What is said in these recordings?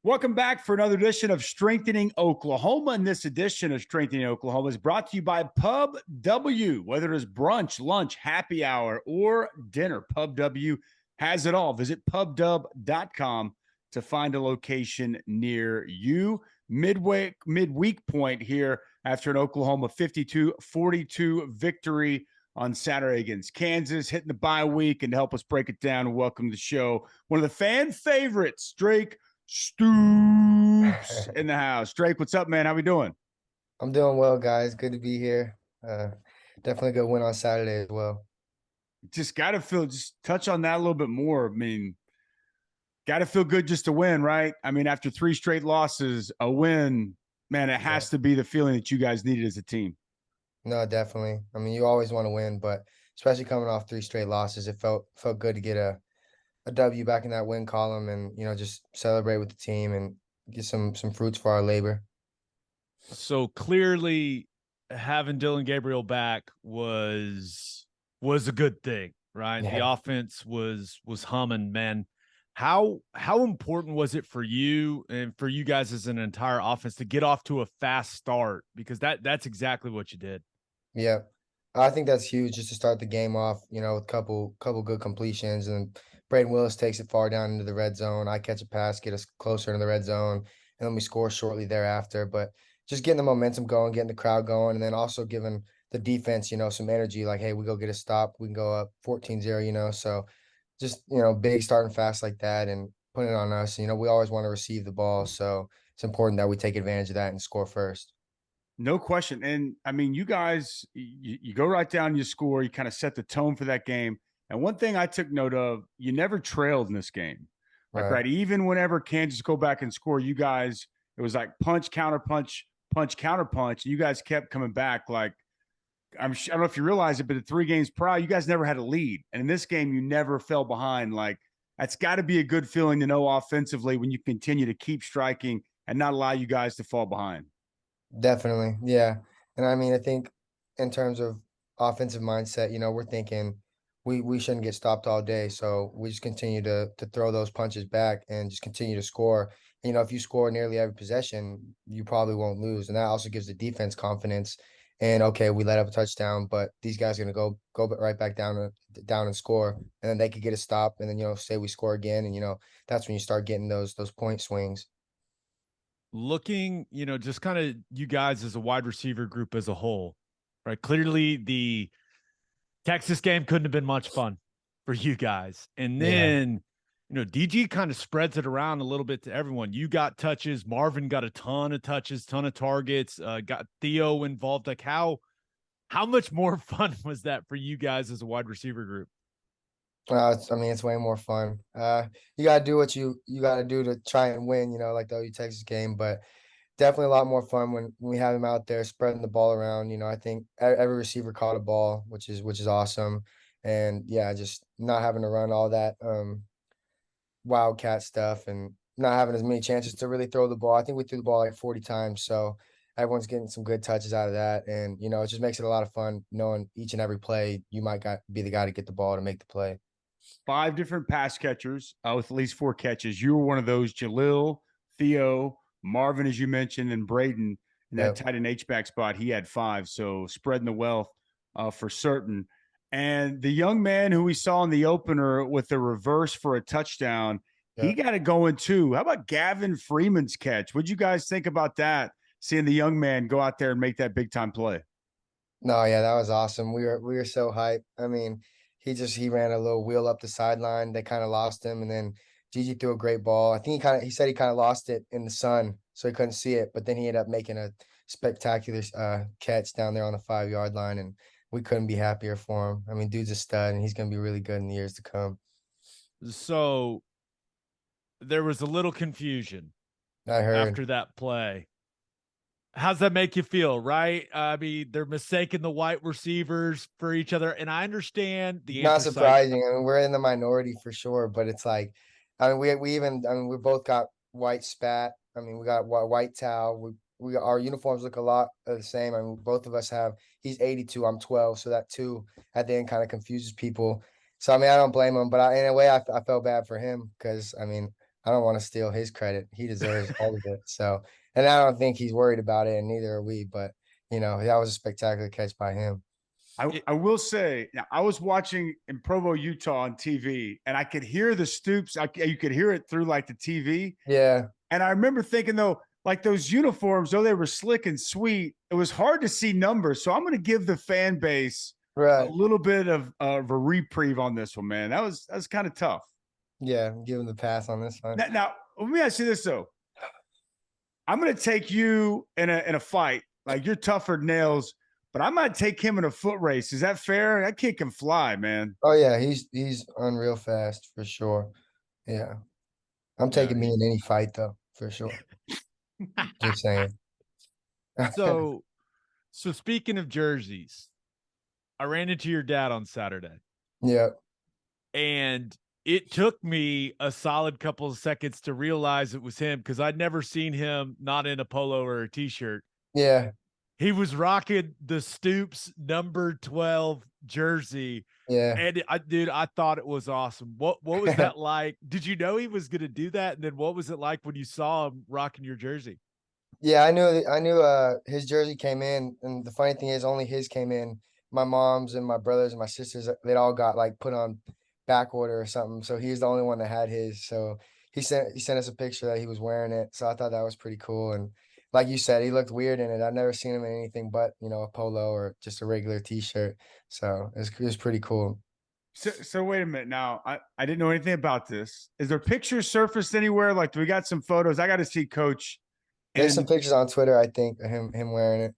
Welcome back for another edition of Strengthening Oklahoma. And this edition of Strengthening Oklahoma is brought to you by Pub W. Whether it is brunch, lunch, happy hour, or dinner, Pub W has it all. Visit pubdub.com to find a location near you. Midweek point here after an Oklahoma 52-42 victory on Saturday against Kansas, hitting the bye week. And to help us break it down and welcome to the show, one of the fan favorites, Drake Stoops in the house. Drake, what's up, man? How we doing? I'm doing well, guys. Good to be here. Definitely a good win on Saturday as well. Just touch on that a little bit more. I mean, got to feel good just to win, right? I mean, after three straight losses, a win, man, it Yeah. has to be the feeling that you guys needed as a team. No, definitely. I mean, you always want to win, but especially coming off three straight losses, it felt good to get a W back in that win column and, just celebrate with the team and get some fruits for our labor. So clearly having Dylan Gabriel back was a good thing, right? The Yeah. offense was humming, man. How important was it for you and for you guys as an entire offense to get off to a fast start? Because that's exactly what you did. Yeah. I think that's huge just to start the game off, with couple good completions, and Braden Willis takes it far down into the red zone. I catch a pass, get us closer to the red zone, and then we score shortly thereafter. But just getting the momentum going, getting the crowd going, and then also giving the defense, some energy like, hey, we go get a stop, we can go up 14-0, So just, big starting fast like that and putting it on us. We always want to receive the ball. So it's important that we take advantage of that and score first. No question. And I mean, you guys, you go right down, you score, you kind of set the tone for that game. And one thing I took note of, you never trailed in this game. Like, Right. right, even whenever Kansas go back and score, you guys, it was like punch, counter punch, punch, counter punch. And you guys kept coming back. Like, I don't know if you realize it, but the 3 games prior, you guys never had a lead. And in this game, you never fell behind. Like, that's got to be a good feeling to know offensively when you continue to keep striking and not allow you guys to fall behind. Definitely. Yeah. And I mean, I think in terms of offensive mindset, we're thinking we shouldn't get stopped all day. So we just continue to throw those punches back and just continue to score. If you score nearly every possession, you probably won't lose. And that also gives the defense confidence. And okay, we let up a touchdown, but these guys are gonna go right back down and score. And then they could get a stop and then, say we score again. And that's when you start getting those point swings. Looking, just kind of you guys as a wide receiver group as a whole, right? Clearly the Texas game couldn't have been much fun for you guys. And Yeah. then, DG kind of spreads it around a little bit to everyone. You got touches. Marvin got a ton of touches, ton of targets, got Theo involved. Like how much more fun was that for you guys as a wide receiver group? I mean, it's way more fun. You gotta do what you gotta do to try and win. Like the OU Texas game, but definitely a lot more fun when we have him out there spreading the ball around. I think every receiver caught a ball, which is awesome, and yeah, just not having to run all that wildcat stuff and not having as many chances to really throw the ball. I think we threw the ball like 40 times, so everyone's getting some good touches out of that, and it just makes it a lot of fun knowing each and every play you might be the guy to get the ball to make the play. 5 different pass catchers with at least 4 catches. You were one of those. Jalil, Theo, Marvin, as you mentioned, and Braden in that Yep. tight end H-back spot. He had 5. So spreading the wealth for certain. And the young man who we saw in the opener with the reverse for a touchdown, he Yep. got it going too. How about Gavin Freeman's catch? What'd you guys think about that? Seeing the young man go out there and make that big time play. No, yeah, that was awesome. We were so hyped. I mean, he ran a little wheel up the sideline. They kind of lost him, and then Gigi threw a great ball. I think he said he kind of lost it in the sun, so he couldn't see it. But then he ended up making a spectacular catch down there on the 5 yard line, and we couldn't be happier for him. I mean, dude's a stud, and he's gonna be really good in the years to come. So there was a little confusion I heard. after that play. How's that make you feel, right? I mean, they're mistaking the white receivers for each other, and I understand the Not anthracite. surprising. I mean, we're in the minority for sure, but it's like, I mean, we both got white spat. I mean, we got white towel. Our uniforms look a lot the same. I mean, both of us have. He's 82. I'm 12, so that 2 at the end kind of confuses people. So I mean, I don't blame him, but in a way, I felt bad for him because I mean, I don't want to steal his credit. He deserves all of it. So, and I don't think he's worried about it, and neither are we. But that was a spectacular catch by him. I will say, now, I was watching in Provo, Utah on TV, and I could hear the Stoops. You could hear it through like the TV. Yeah, And I remember thinking, though, like those uniforms, though they were slick and sweet, it was hard to see numbers. So I'm going to give the fan base a right. little bit of a reprieve on this one, man. That was kind of tough. Yeah, give him the pass on this one. Now, let me ask you this though. I'm going to take you in a fight. Like you're tougher than nails, but I might take him in a foot race. Is that fair? That kid can fly, man. Oh yeah, he's unreal fast for sure. Yeah, I'm Yeah. taking me in any fight though, for sure. Just saying. So, so speaking of jerseys, I ran into your dad on Saturday, Yeah, and it took me a solid couple of seconds to realize it was him because I'd never seen him not in a polo or a t-shirt. yeah, He was rocking the Stoops number 12 jersey. yeah. And I thought it was awesome. What was that like? Did you know he was going to do that? And then what was it like when you saw him rocking your jersey? Yeah, I knew his jersey came in, and the funny thing is only his came in. My mom's and my brothers and my sisters, they'd all got like put on back order or something. So he's the only one that had his. So he sent us a picture that he was wearing it. So I thought that was pretty cool. And like you said, he looked weird in it. I've never seen him in anything but, a polo or just a regular t-shirt. So it was pretty cool. So wait a minute now. I didn't know anything about this. Is there pictures surfaced anywhere? Like, do we got some photos? I got to see Coach, There's some and pictures on Twitter, I think, of him wearing it.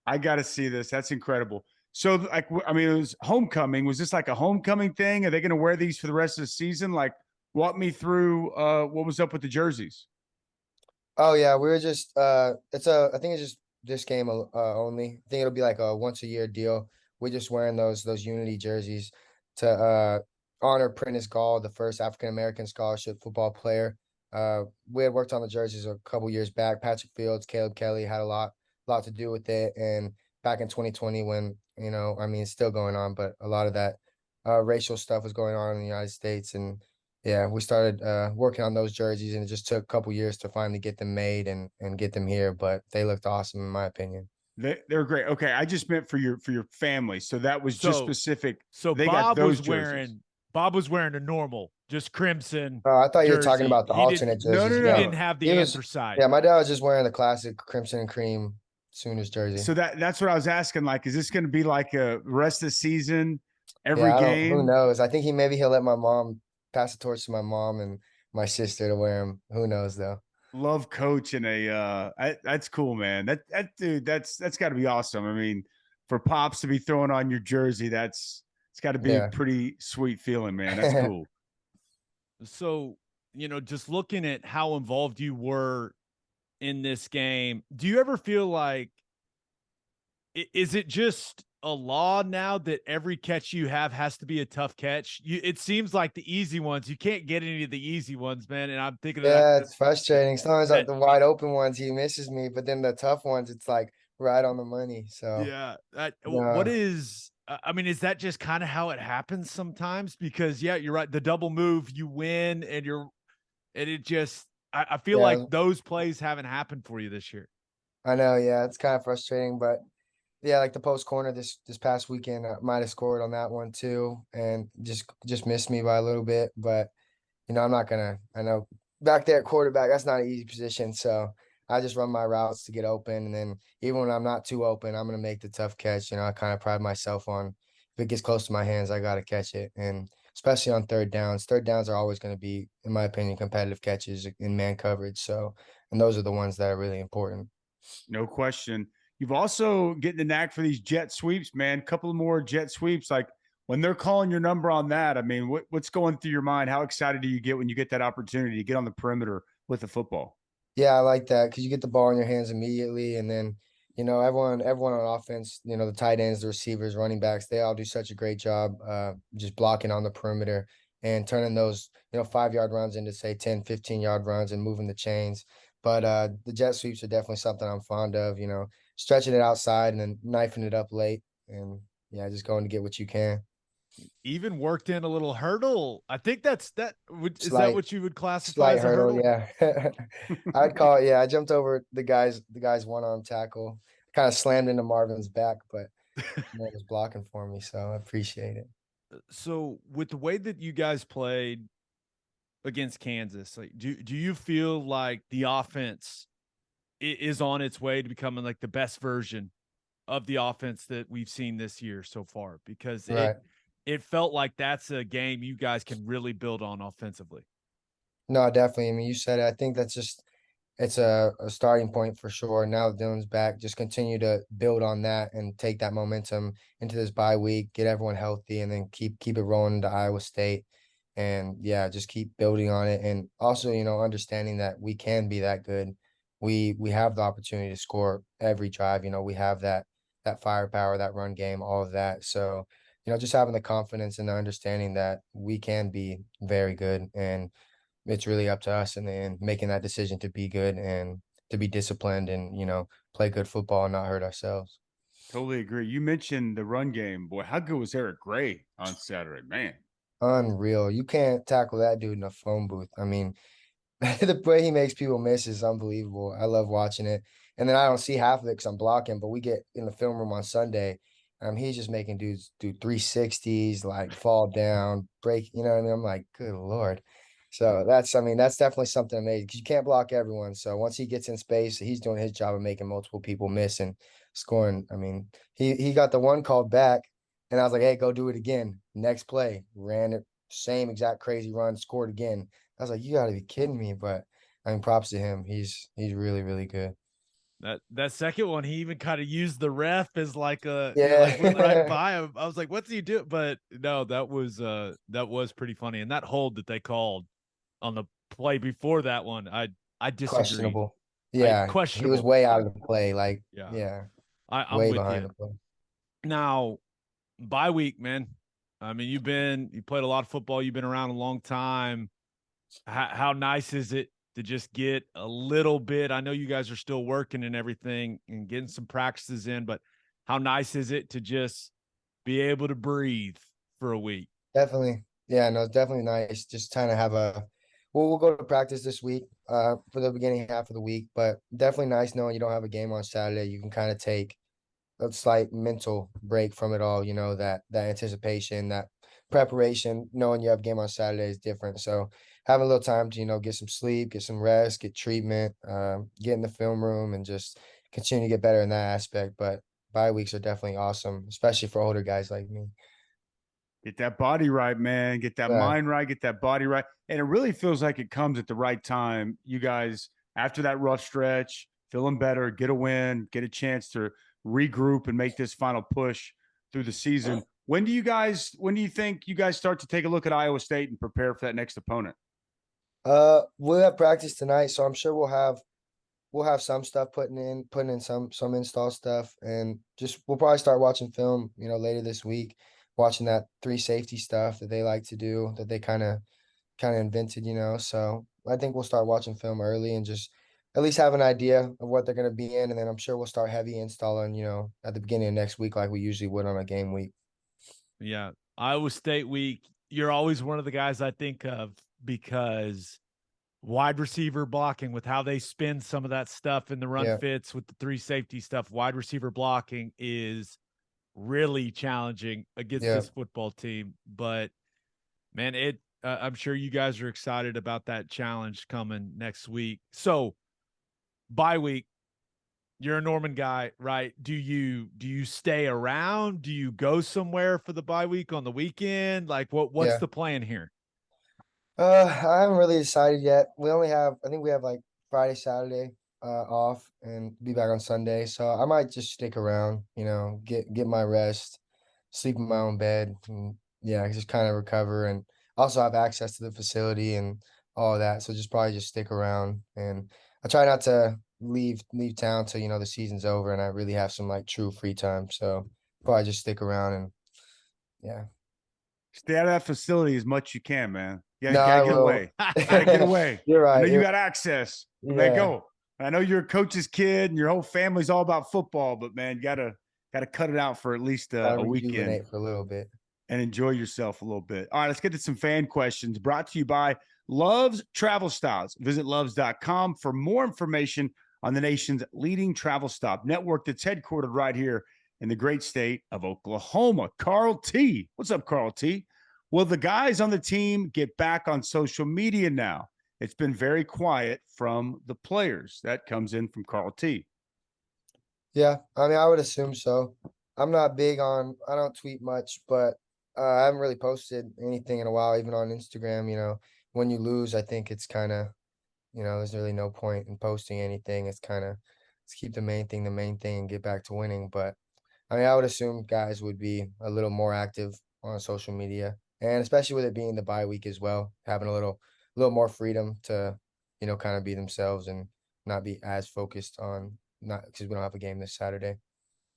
I got to see this. That's incredible. So, like, I mean, it was homecoming. Was this like a homecoming thing? Are they going to wear these for the rest of the season? Like, walk me through what was up with the jerseys. Oh yeah, we were just I think it's just this game only. I think it'll be like a once a year deal. We're just wearing those Unity jerseys to honor Prentice Gall, the first African American scholarship football player. We had worked on the jerseys a couple years back. Patrick Fields, Caleb Kelly had a lot to do with it. And back in 2020 when, I mean it's still going on, but a lot of that racial stuff was going on in the United States. And yeah, we started working on those jerseys, and it just took a couple years to finally get them made and get them here. But they looked awesome in my opinion. They're great. Okay, I just meant for your family. So that was just specific. So they got Bob those was jerseys. Bob was wearing a normal, just crimson. Oh, I thought you were talking jersey. about the He alternate didn't, jerseys. no, he no. didn't have the He was- anthracite. Yeah, my dad was just wearing the classic crimson and cream Sooners jersey. So that's what I was asking. Like, is this going to be like a rest of the season, every Yeah, who game? knows? I think he'll let my mom pass the torch to my mom and my sister to wear them. Who knows though? Love Coach in that's cool, man. That dude, that's got to be awesome. I mean, for Pops to be throwing on your jersey, it's got to be a Yeah. pretty sweet feeling, man. That's cool. So, just looking at how involved you were in this game, do you ever feel like, is it just a law now that every catch you have has to be a tough catch? It seems like the easy ones, you can't get any of the easy ones, man. And I'm thinking of Yeah, that. it's frustrating. Sometimes that- the wide open ones he misses me, but then the tough ones it's like right on the money. So Yeah. Yeah. What is, I mean, is that just kind of how it happens sometimes? Because yeah, you're right. The double move, you win, and it just, I feel Yeah. like those plays haven't happened for you this year. I know, yeah, it's kind of frustrating, but yeah, like the post corner this past weekend, I might have scored on that one too, and just missed me by a little bit. But I'm not gonna. I know back there at quarterback, that's not an easy position. So I just run my routes to get open, and then even when I'm not too open, I'm gonna make the tough catch. I kind of pride myself on if it gets close to my hands, I gotta catch it, and especially on third downs. Third downs are always going to be, in my opinion, competitive catches in man coverage. So, and those are the ones that are really important. No question. You've also getting the knack for these jet sweeps, man. Couple more jet sweeps. Like when they're calling your number on that, I mean, what's going through your mind? How excited do you get when you get that opportunity to get on the perimeter with the football? Yeah, I like that because you get the ball in your hands immediately, and then everyone on offense, the tight ends, the receivers, running backs, they all do such a great job just blocking on the perimeter and turning those 5-yard runs into say 10, 15-yard runs and moving the chains. But the jet sweeps are definitely something I'm fond of. Stretching it outside and then knifing it up late, and yeah, just going to get what you can. Even worked in a little hurdle. I think is that Slight, what you would classify slight as a hurdle. hurdle? Yeah. I'd call it. Yeah. I jumped over the guy's one-arm tackle, kind of slammed into Marvin's back, but man was blocking for me. So I appreciate it. So with the way that you guys played against Kansas, like do you feel like the offense is on its way to becoming like the best version of the offense that we've seen this year so far? Because Right. it felt like that's a game you guys can really build on offensively. No, definitely. I mean, you said it. I think that's just it's a starting point for sure. Now that Dylan's back, just continue to build on that and take that momentum into this bye week, get everyone healthy, and then keep it rolling into Iowa State. And yeah, just keep building on it. And also, understanding that we can be that good. We have the opportunity to score every drive. We have that firepower, that run game, all of that. So, just having the confidence and the understanding that we can be very good, and it's really up to us in the end, making that decision to be good and to be disciplined and, play good football and not hurt ourselves. Totally agree. You mentioned the run game. Boy, how good was Eric Gray on Saturday, man? Unreal. You can't tackle that dude in a phone booth. I mean, the way he makes people miss is unbelievable. I love watching it. And then I don't see half of it because I'm blocking, but we get in the film room on Sunday. He's just making dudes do 360s, like fall down, break, you know what I mean? I'm like, good Lord. So that's definitely something amazing because you can't block everyone. So once he gets in space, he's doing his job of making multiple people miss and scoring. I mean, he got the one called back, and I was like, hey, go do it again. Next play, ran it, same exact crazy run, scored again. I was like, you got to be kidding me. But I mean, props to him. He's really, really good. That second one, he even kind of used the ref as like like went right Yeah. by him. I was like, what's he do? But no, that was pretty funny. And that hold that they called on the play before that one, I disagree. Questionable. I Yeah. He was questionable. way out of the play. Like, Yeah, yeah, I'm way with behind you. the play. Now, bye week, man. I mean, you played a lot of football. You've been around a long time. How nice is it to just get a little bit? I know you guys are still working and everything and getting some practices in, but how nice is it to just be able to breathe for a week? Definitely. Yeah, no, it's definitely nice. Just kind of have we'll go to practice this week, for the beginning half of the week, but definitely nice knowing you don't have a game on Saturday. You can kind of take a slight mental break from it all, that anticipation, that preparation, knowing you have a game on Saturday is different. So having a little time to, get some sleep, get some rest, get treatment, get in the film room and just continue to get better in that aspect. But bye weeks are definitely awesome, especially for older guys like me. Get that body right, man. Get that Yeah. mind right. Get that body right. And it really feels like it comes at the right time. You guys, after that rough stretch, feeling better, get a win, get a chance to regroup and make this final push through the season. When do you think you guys start to take a look at Iowa State and prepare for that next opponent? We'll have practice tonight, so I'm sure we'll have some stuff putting in some install stuff, and just we'll probably start watching film, later this week, watching that three safety stuff that they like to do that they kind of invented, So I think we'll start watching film early and just at least have an idea of what they're gonna be in, and then I'm sure we'll start heavy installing, at the beginning of next week like we usually would on a game week. Yeah. Iowa State week, you're always one of the guys I think of because wide receiver blocking with how they spin some of that stuff in the run Yeah, fits with the three safety stuff. Wide receiver blocking is really challenging against yeah. this football team. But man, I'm sure you guys are excited about that challenge coming next week. So bye week, you're a Norman guy, right? Do you stay around? Do you go somewhere for the bye week on the weekend? Like what's Yeah. the plan here? I haven't really decided yet. I think we have like Friday, Saturday, off and be back on Sunday. So I might just stick around, get my rest, sleep in my own bed, and yeah, just kind of recover and also have access to the facility and all of that. So just probably just stick around, and I try not to leave town till, the season's over and I really have some like true free time. So probably just stick around and yeah. Stay out of that facility as much as you can, man. You No, gotta I get will. away. Gotta get away. You're I know right. you got access, but man, Yeah. go. I know you're a coach's kid and your whole family's all about football, but man, you gotta cut it out for at least Gotta a weekend. rejuvenate for a little bit. and enjoy yourself a little bit. All right, let's get to some fan questions brought to you by Love's Travel Styles. Visit loves.com for more information on the nation's leading travel stop network that's headquartered right here in the great state of Oklahoma. Carl T. What's up, Carl T? Will the guys on the team get back on social media now? It's been very quiet from the players. That comes in from Carl T. Yeah, I mean, I would assume so. I'm not big on, I don't tweet much, but I haven't really posted anything in a while, even on Instagram. When you lose, I think it's kind of, there's really no point in posting anything. It's kind of, let's keep the main thing, and get back to winning. But I mean, I would assume guys would be a little more active on social media, and especially with it being the bye week as well, having a little more freedom to, kind of be themselves and not be as focused on, not because we don't have a game this Saturday.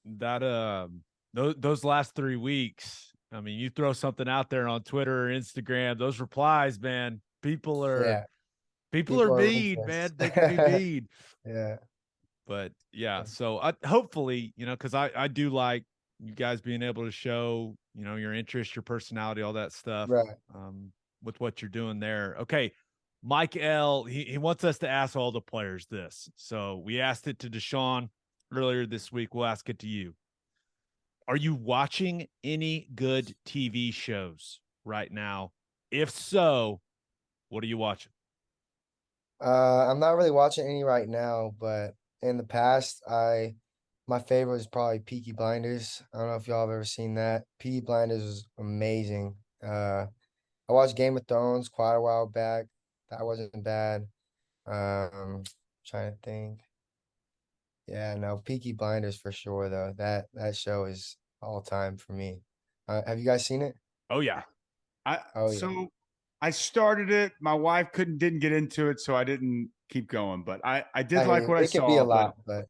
That those last 3 weeks, I mean, you throw something out there on Twitter or Instagram, those replies, man, people are mean, man. They can be mean. Yeah. But yeah, so hopefully, because I do like you guys being able to show, your interest, your personality, all that stuff, Right. with what you're doing there. Okay. Mike L, he wants us to ask all the players this. So we asked it to Deshaun earlier this week. We'll ask it to you. Are you watching any good TV shows right now? If so, what are you watching? I'm not really watching any right now, but in the past, my favorite is probably Peaky Blinders. I don't know if y'all have ever seen that. Peaky Blinders was amazing. I watched Game of Thrones quite a while back. That wasn't bad. Trying to think. Yeah, no, Peaky Blinders for sure though. That show is all time for me. Have you guys seen it? Oh yeah. Yeah. I started it. My wife didn't get into it, so I didn't keep going. But I did I hear like you. what I It can be saw. a lot, but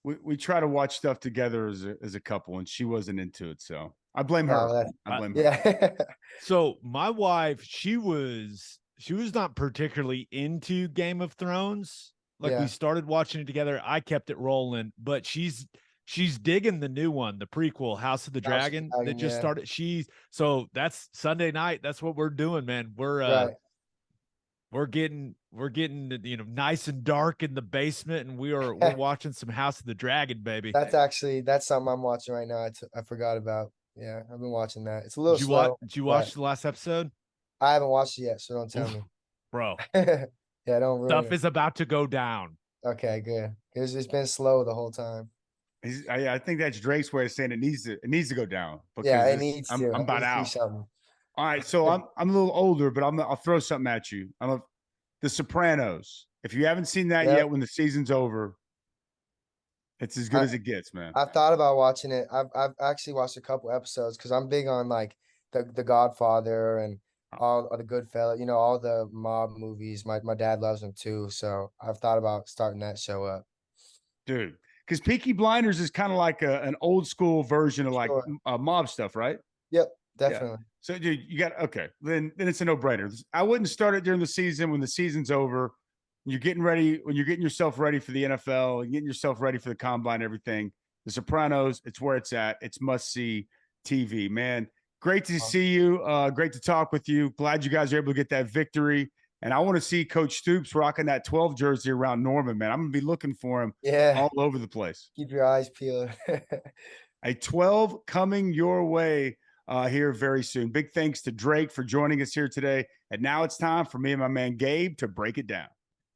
we try to watch stuff together as a couple, and she wasn't into it, so I blame her. no, I blame her. yeah. So my wife, she was not particularly into Game of Thrones. Like we Yeah. started watching it together. I kept it rolling, but she's digging the new one, the prequel, House of the House of Dragon, the that Dragon, just yeah. started. So that's Sunday night. That's what we're doing, man. Right. We're getting nice and dark in the basement, and we're watching some House of the Dragon, baby. That's something I'm watching right now. I forgot about. Yeah, I've been watching that. It's a little slow. Did you but watch the last episode? I haven't watched it yet, so don't tell me. Bro, Yeah, don't ruin stuff it. is about to go down. Okay, good. It's been slow the whole time. I think that's Drake's way of saying it needs to go down because Yeah, it needs to. I'm It about needs to be out. something. All right, so I'm a little older, but I'll throw something at you. The Sopranos. If you haven't seen that Yep. yet, when the season's over, it's as good as it gets, man. I've thought about watching it. I've actually watched a couple episodes because I'm big on like the Godfather and all the Goodfellas, all the mob movies. My dad loves them too, so I've thought about starting that show up. Dude, because Peaky Blinders is kind of like an old school version of like Sure. mob stuff, right? Yep, definitely. So, dude, you got okay. Then it's a no brainer. I wouldn't start it during the season when the season's over. You're getting ready when you're getting yourself ready for the NFL and getting yourself ready for the combine. And everything. The Sopranos. It's where it's at. It's must see TV, man. Great to see you. Great to talk with you. Glad you guys are able to get that victory. And I want to see Coach Stoops rocking that 12 jersey around Norman, man. I'm gonna be looking for him all over the place. Keep your eyes peeled. A 12 coming your way here very soon. Big thanks to Drake for joining us here today. And now it's time for me and my man Gabe to break it down.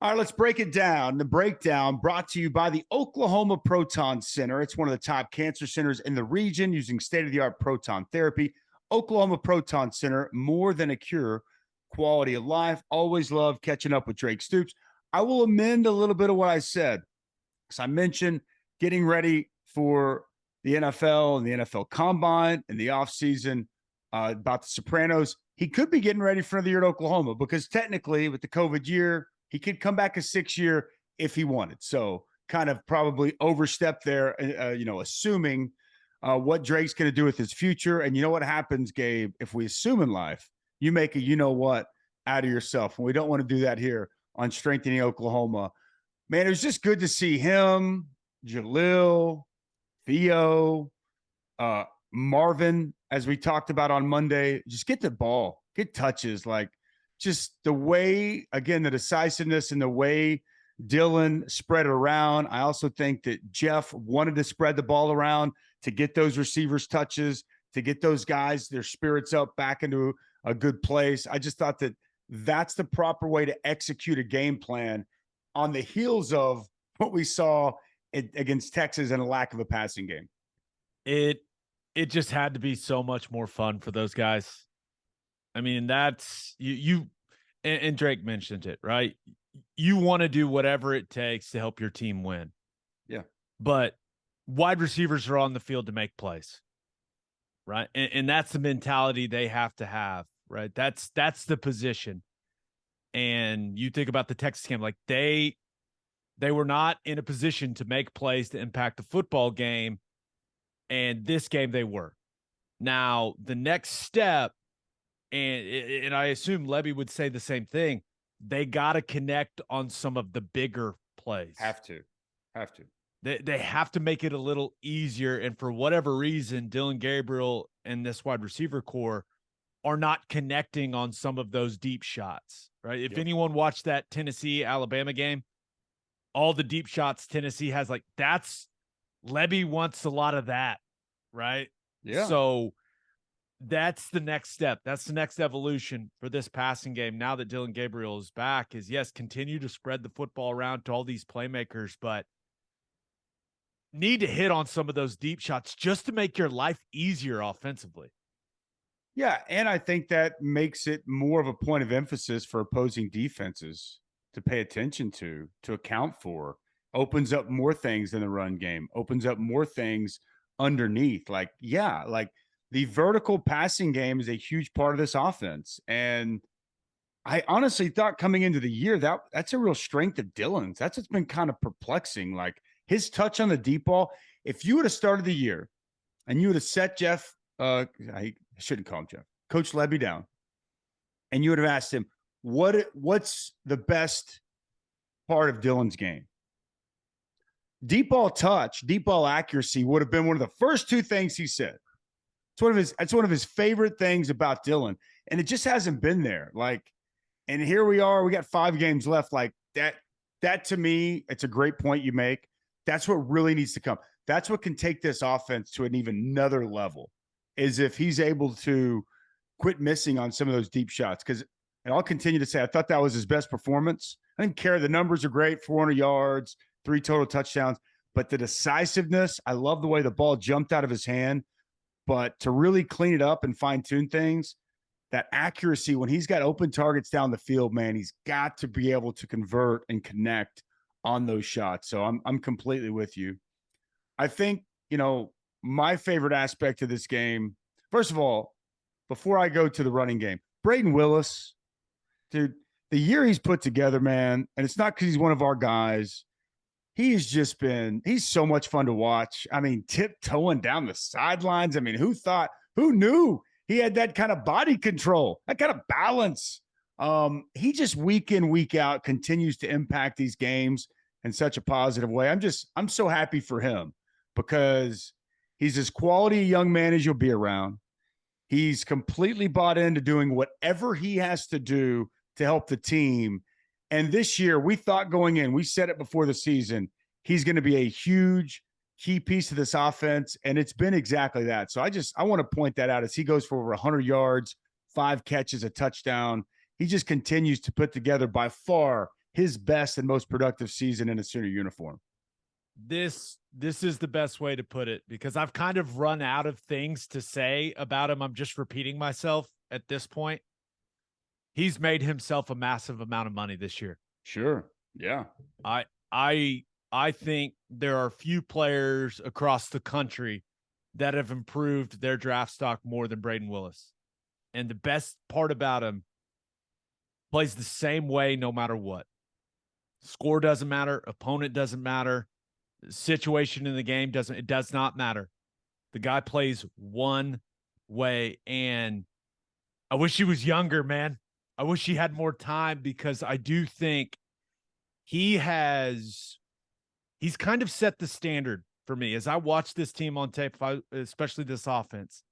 All right, let's break it down. The breakdown brought to you by the Oklahoma Proton Center. It's one of the top cancer centers in the region using state-of-the-art proton therapy. Oklahoma Proton Center, more than a cure, quality of life. Always love catching up with Drake Stoops. I will amend a little bit of what I said. Because I mentioned getting ready for the NFL and the NFL Combine and the offseason about the Sopranos. He could be getting ready for another year at Oklahoma because technically with the COVID year, he could come back a 6th year if he wanted. So kind of probably overstep there, assuming what Drake's going to do with his future. And you know what happens, Gabe, if we assume in life, you make a you-know-what out of yourself. And we don't want to do that here on Strengthening Oklahoma. Man, it was just good to see him, Jalil, Theo, Marvin, as we talked about on Monday, just get the ball, get touches. Like just the way, again, the decisiveness and the way Dylan spread it around. I also think that Jeff wanted to spread the ball around to get those receivers touches, to get those guys, their spirits up back into a good place. I just thought that that's the proper way to execute a game plan on the heels of what we saw against Texas and a lack of a passing game. It just had to be so much more fun for those guys. I mean, that's you and Drake mentioned it, right? You want to do whatever it takes to help your team win. Yeah. But wide receivers are on the field to make plays. Right. And that's the mentality they have to have, right? That's the position. And you think about the Texas game, like they were not in a position to make plays to impact the football game. And this game they were. Now, the next step, and I assume Levy would say the same thing, they got to connect on some of the bigger plays. Have to. They have to make it a little easier. And for whatever reason, Dylan Gabriel and this wide receiver core are not connecting on some of those deep shots, right? If anyone watched that Tennessee-Alabama game, all the deep shots Tennessee has, like that's Levy wants a lot of that, right? Yeah. So that's the next step. That's the next evolution for this passing game. Now that Dylan Gabriel is back, is yes, continue to spread the football around to all these playmakers, but need to hit on some of those deep shots just to make your life easier offensively. Yeah, and I think that makes it more of a point of emphasis for opposing defenses to pay attention to account for. Opens up more things in the run game, opens up more things underneath. Like the vertical passing game is a huge part of this offense. And I honestly thought coming into the year that's a real strength of Dylan's. That's what's been kind of perplexing. Like his touch on the deep ball, if you would have started the year and you would have set Jeff, I shouldn't call him Jeff, Coach Levy down, and you would have asked him, what's the best part of Dylan's game? Deep ball touch, deep ball accuracy would have been one of the first two things he said. It's one of his favorite things about Dylan. And it just hasn't been there. Like, and here we are, we got 5 games left. Like that to me, it's a great point you make. That's what really needs to come. That's what can take this offense to an even another level, is if he's able to quit missing on some of those deep shots. Because, and I'll continue to say, I thought that was his best performance. I didn't care. The numbers are great, 400 yards, 3 total touchdowns. But the decisiveness, I love the way the ball jumped out of his hand. But to really clean it up and fine-tune things, that accuracy, when he's got open targets down the field, man, he's got to be able to convert and connect on those shots. So I'm completely with you. I think, my favorite aspect of this game, first of all, before I go to the running game, Braden Willis, dude, the year he's put together, man, and it's not because he's one of our guys. He's so much fun to watch. I mean, tiptoeing down the sidelines. I mean, who knew he had that kind of body control, that kind of balance? He just week in, week out continues to impact these games in such a positive way. I'm so happy for him because he's as quality a young man as you'll be around. He's completely bought into doing whatever he has to do to help the team. And this year, we thought going in, we said it before the season, he's going to be a huge key piece of this offense. And it's been exactly that. So I want to point that out as he goes for over 100 yards, 5 catches, a touchdown. He just continues to put together by far his best and most productive season in a senior uniform. This is the best way to put it, because I've kind of run out of things to say about him. I'm just repeating myself at this point. He's made himself a massive amount of money this year. Sure. Yeah. I think there are few players across the country that have improved their draft stock more than Braden Willis. And the best part about him, plays the same way no matter what. Score doesn't matter. Opponent doesn't matter. Situation in the game does not matter. The guy plays one way, and I wish he was younger, man. I wish he had more time, because I do think he's kind of set the standard for me. As I watch this team on tape, especially this offense,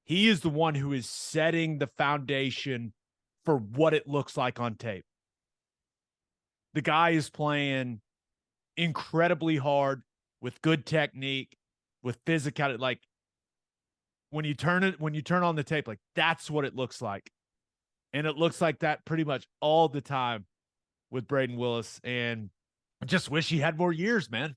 he is the one who is setting the foundation for what it looks like on tape. The guy is playing incredibly hard with good technique, with physicality. Like when you turn on the tape, like that's what it looks like. And it looks like that pretty much all the time with Braden Willis. And I just wish he had more years, man.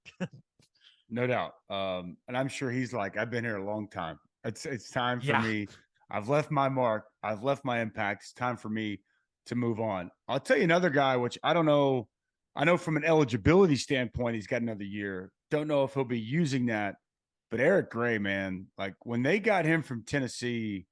No doubt. And I'm sure he's like, I've been here a long time. It's time for Yeah. me. I've left my mark. I've left my impact. It's time for me to move on. I'll tell you another guy, which I don't know. I know from an eligibility standpoint, he's got another year. Don't know if he'll be using that. But Eric Gray, man, like when they got him from Tennessee,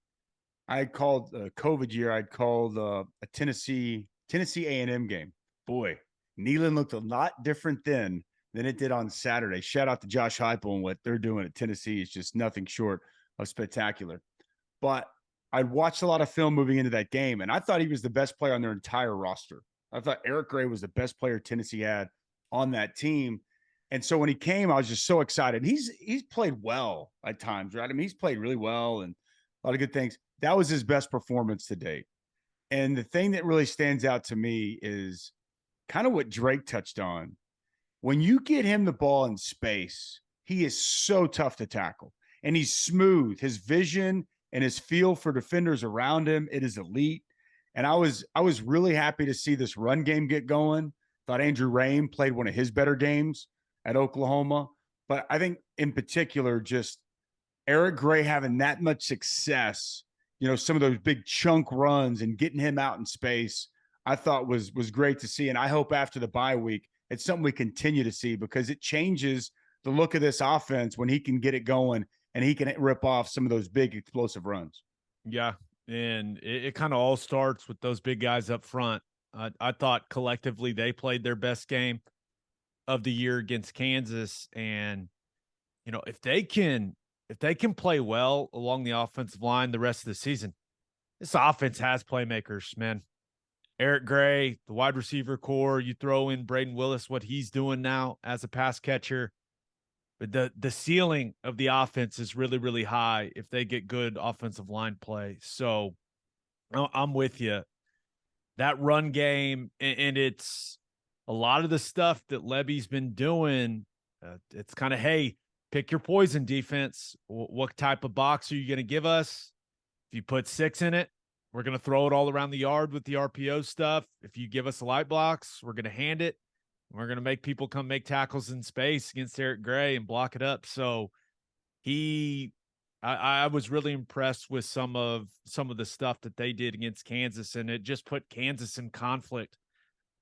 I had called COVID year. I'd called a Tennessee A&M game. Boy, Neyland looked a lot different then than it did on Saturday. Shout out to Josh Heupel and what they're doing at Tennessee is just nothing short of spectacular. But I'd watched a lot of film moving into that game, and I thought he was the best player on their entire roster. I thought Eric Gray was the best player Tennessee had on that team. And so when he came, I was just so excited. He's played well at times, right? I mean, he's played really well and a lot of good things. That was his best performance to date. And the thing that really stands out to me is kind of what Drake touched on. When you get him the ball in space, he is so tough to tackle. And he's smooth. His vision and his feel for defenders around him, it is elite. And I was really happy to see this run game get going. Thought Andrew Rain played one of his better games at Oklahoma. But I think in particular, just Eric Gray having that much success, you know, some of those big chunk runs and getting him out in space, I thought was great to see. And I hope after the bye week, it's something we continue to see because it changes the look of this offense when he can get it going and he can rip off some of those big explosive runs. Yeah. And it kind of all starts with those big guys up front. I thought collectively they played their best game of the year against Kansas. And, you know, if they can play well along the offensive line the rest of the season, this offense has playmakers, man. Eric Gray, the wide receiver core, you throw in Braden Willis, what he's doing now as a pass catcher. But the ceiling of the offense is really, really high if they get good offensive line play. So I'm with you. That run game, and it's a lot of the stuff that Levy's been doing. It's kind of, hey, pick your poison defense. What type of box are you going to give us? If you put 6 in it, we're going to throw it all around the yard with the RPO stuff. If you give us a light blocks, we're going to hand it. We're going to make people come make tackles in space against Eric Gray and block it up. So I was really impressed with some of the stuff that they did against Kansas, and it just put Kansas in conflict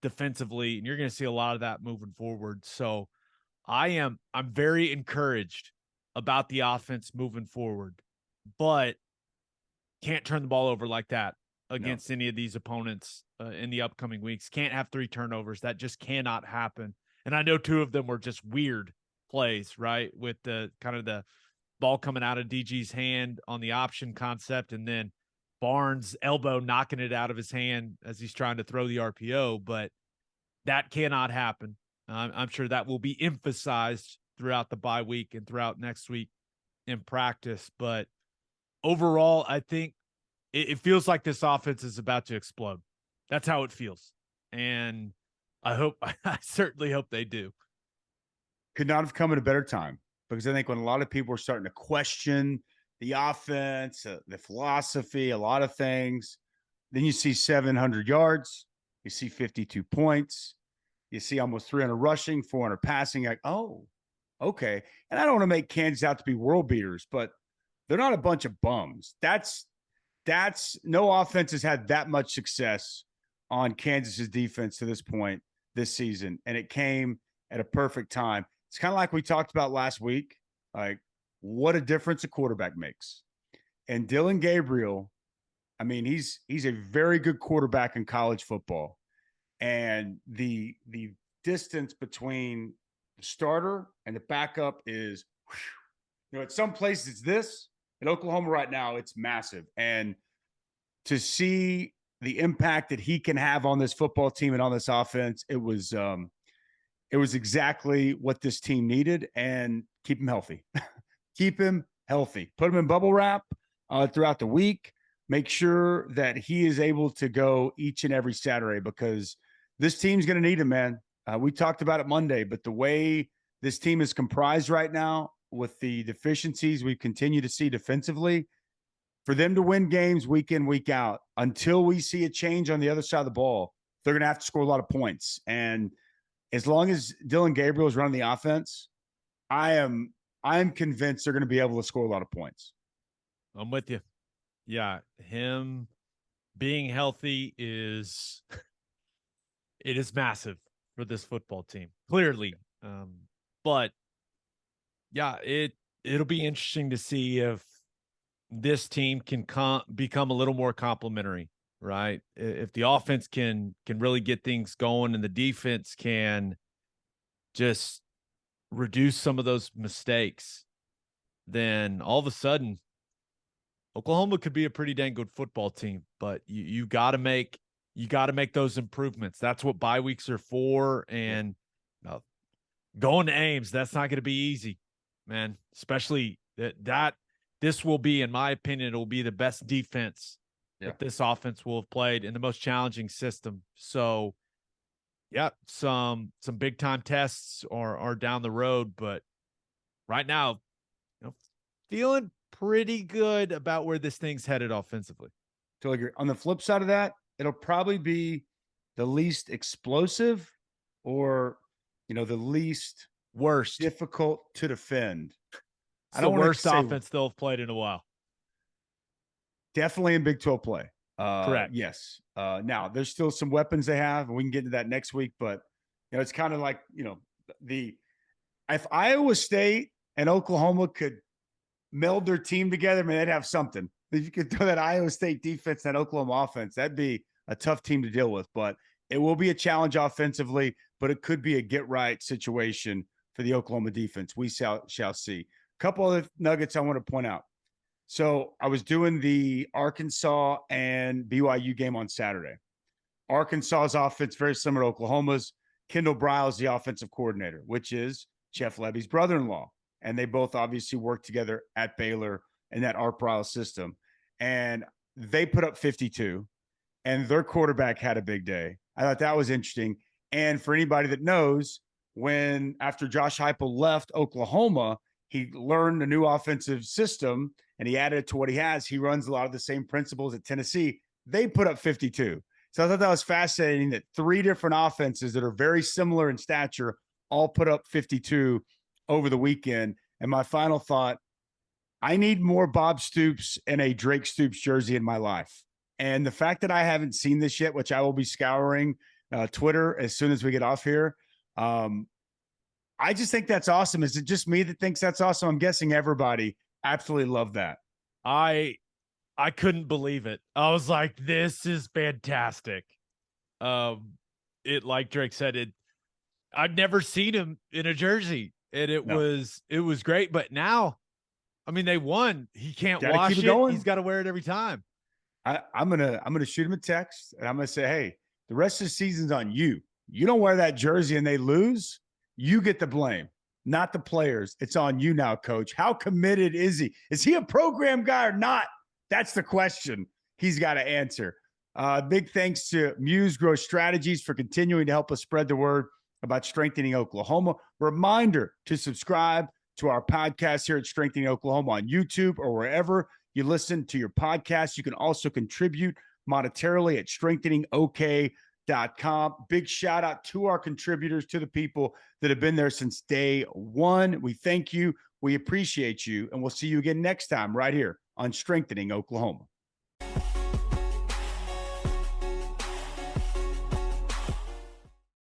defensively. And you're going to see a lot of that moving forward. So I'm very encouraged about the offense moving forward, but can't turn the ball over like that against any of these opponents in the upcoming weeks. Can't have 3 turnovers. That just cannot happen. And I know 2 of them were just weird plays, right? With the kind of the ball coming out of DG's hand on the option concept, and then Barnes' elbow knocking it out of his hand as he's trying to throw the RPO. But that cannot happen. I'm sure that will be emphasized throughout the bye week and throughout next week in practice. But overall, I think it feels like this offense is about to explode. That's how it feels. And I certainly hope they do. Could not have come at a better time, because I think when a lot of people are starting to question the offense, the philosophy, a lot of things, then you see 700 yards, you see 52 points, you see almost 300 rushing, 400 passing. Like, oh, okay. And I don't want to make Kansas out to be world beaters, but they're not a bunch of bums. That's no offense has had that much success on Kansas's defense to this point this season. And it came at a perfect time. It's kind of like we talked about last week, like what a difference a quarterback makes. And Dylan Gabriel, I mean, he's a very good quarterback in college football. And the distance between the starter and the backup is, you know, at some places it's this. In Oklahoma right now, it's massive. And to see the impact that he can have on this football team and on this offense, it was It was exactly what this team needed, and keep him healthy. Keep him healthy. Put him in bubble wrap throughout the week. Make sure that he is able to go each and every Saturday, because this team's going to need him, man. We talked about it Monday, but the way this team is comprised right now, with the deficiencies we continue to see defensively, for them to win games week in, week out, until we see a change on the other side of the ball, they're going to have to score a lot of points. And as long as Dylan Gabriel is running the offense, I'm convinced they're going to be able to score a lot of points. I'm with you. Yeah, him being healthy is it is massive for this football team, clearly. But yeah, it'll be interesting to see if this team can become a little more complementary, right? If the offense can really get things going and the defense can just reduce some of those mistakes, then all of a sudden Oklahoma could be a pretty dang good football team. But you got to make those improvements. That's what bye weeks are for. And going to Ames, that's not going to be easy, man. Especially that this will be, in my opinion, it will be the best defense that this offense will have played in the most challenging system. So, yeah, some big time tests are down the road, but right now, feeling pretty good about where this thing's headed offensively. Totally agree. On the flip side of that, it'll probably be the least explosive, or the least worst difficult to defend. It's the worst offense they'll have played in a while. Definitely in Big 12 play. Correct. Yes. Now there's still some weapons they have, and we can get into that next week. But it's kind of like if Iowa State and Oklahoma could meld their team together, man, they'd have something. If you could throw that Iowa State defense and that Oklahoma offense, that'd be a tough team to deal with. But it will be a challenge offensively, but it could be a get right situation for the Oklahoma defense. We shall see. Couple other nuggets I want to point out. So I was doing the Arkansas and BYU game on Saturday. Arkansas's offense very similar to Oklahoma's. Kendall Briles is the offensive coordinator, which is Jeff Levy's brother-in-law. And they both obviously work together at Baylor in that Art Briles system. And they put up 52, and their quarterback had a big day. I thought that was interesting. And for anybody that knows, after Josh Heupel left Oklahoma, he learned a new offensive system and he added it to what he has. He runs a lot of the same principles at Tennessee. They put up 52. So I thought that was fascinating that three different offenses that are very similar in stature all put up 52 over the weekend. And my final thought, I need more Bob Stoops and a Drake Stoops jersey in my life. And the fact that I haven't seen this yet, which I will be scouring Twitter as soon as we get off here, I just think that's awesome. Is it just me that thinks that's awesome? I'm guessing everybody absolutely loved that. I couldn't believe it. I was like, this is fantastic. Like Drake said, I'd never seen him in a jersey, and it was great. But now, I mean, they won. He can't wash it. He's got to wear it every time. I'm gonna shoot him a text, and I'm gonna say, hey, the rest of the season's on you. You don't wear that jersey and they lose, you get the blame, not the players. It's on you now, coach. How committed is he? Is he a program guy or not? That's the question he's got to answer. Big thanks to Muse Growth Strategies for continuing to help us spread the word about Strengthening Oklahoma. Reminder to subscribe to our podcast here at Strengthening Oklahoma on YouTube or wherever you listen to your podcast. You can also contribute monetarily at strengtheningok.com. Big shout out to our contributors, to the people that have been there since day one. We thank you. We appreciate you. And we'll see you again next time right here on Strengthening Oklahoma.